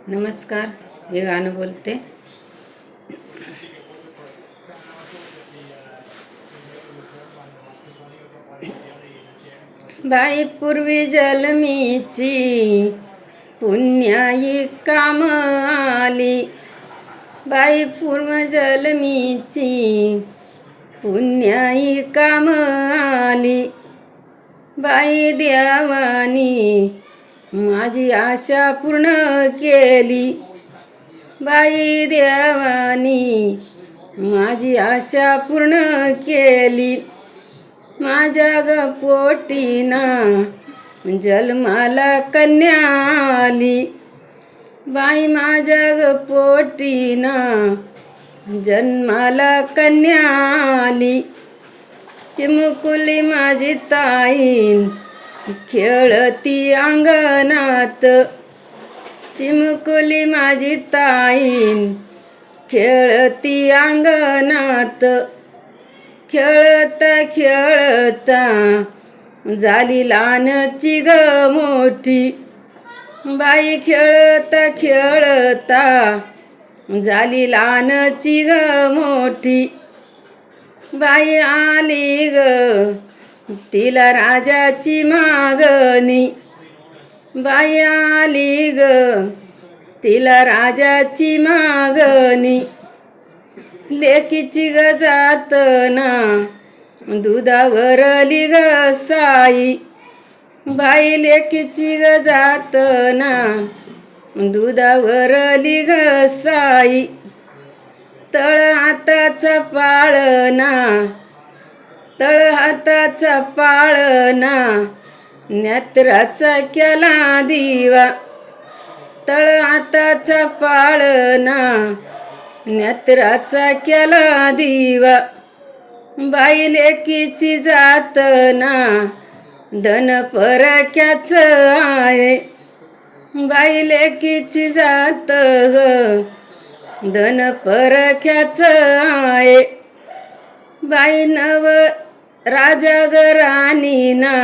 नमस्कार, मी गाणं बोलते. बाई पूर्वी जलमीची पुण्याई काम आली. बाई पूर्व जलमीची पुण्याई काम आली. बाई देवानी माझी आशा पूर्ण केली. बाई देवानी माझी आशा पूर्ण केली. माझ्या ग पोटीना जन्माला कन्या आली. बाई माझ्या ग पोटीना जन्माला कन्या आली. चिमुकुली माझी ताईन खेळती अंगणात. चिमुकुली माझी ताईन खेळती अंगणात. खेळता खेळता झाली लहानची ग मोठी. बाई खेळता खेळता झाली लहानची ग मोठी. बाई आली ग तिला राजाची मागणी. बाई आली ग तिला राजाची मागणी. लेकीची ग जातना दुधावरली ग साई. बाई लेकीची ग जातना दुधावरली ग साई. तळ हाताचा पाळणा तळ हाताचा पाळणा नेत्राचा केला दिवा. तळ हाताचा पाळणा नेत्राचा केला दिवा. बाई लेकीची जातना धन परक्याच आहे. बाई लेकीची जात ग धन परक्याच आहे. बाई नव राजा ग राणीना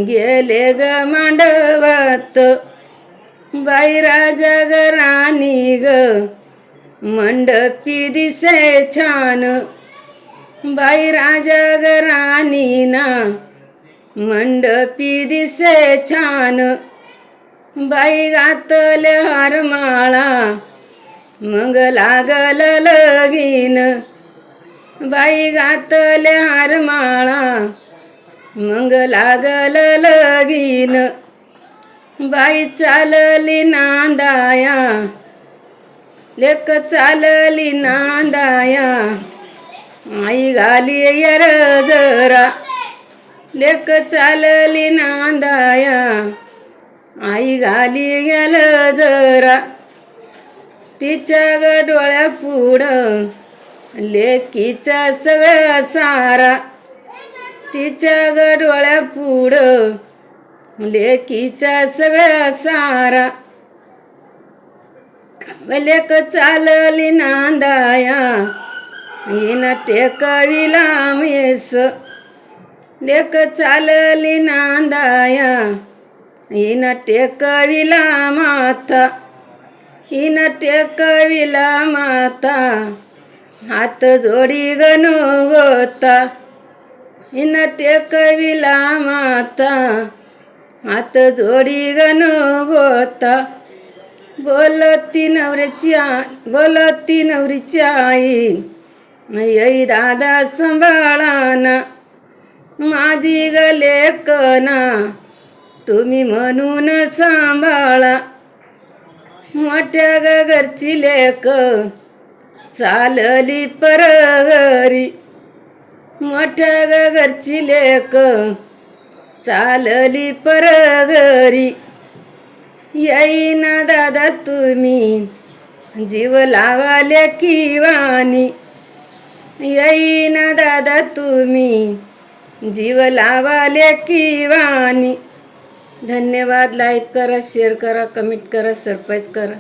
गेले ग मांडवात. बाई राजा ग राणी ग मंडपी दिसे छान. बाई राजा ग राणीना मंडपी दिसे छान. बाई घातले हारमाळा मग लागल लगीन. बाई घातले हारमाळा मग लागल लगीन. बाई चालली नांदाया लेक चालली नांदाया. आई घाली यर जरा लेक चालली नांदाया. आई घाली गेल जरा. तिच्या ग डोळ्या पुढं लेकीचा सगळा सारा. तिच्या ग डोळ्या पुढं लेकीचा सगळा सारा. लेक चालली नांदाया हिनं टेकविला मेस. लेक चालली नांदाया हिनं टेकविला माथा. हिनं टेकविला माता हात जोडी गणू गोता. हिनं टेकविला माता हात जोडी गणू गोता. बोलती नवरीची आई येई दादा सांभाळाना. माझी ग लेकना तुम्ही म्हणून सांभाळा. मोठ्या ग घरची लेक चालली परघरी. मोठ्या ग घरची लेक चालली परघरी. येईन दादा तुम्ही जीव लावा लेकीवानी. येईन दादा तुम्ही जीव लावा लेकीवानी. धन्यवाद. लाईक करा, शेअर करा, कमेंट करा, सबस्क्राईब करा.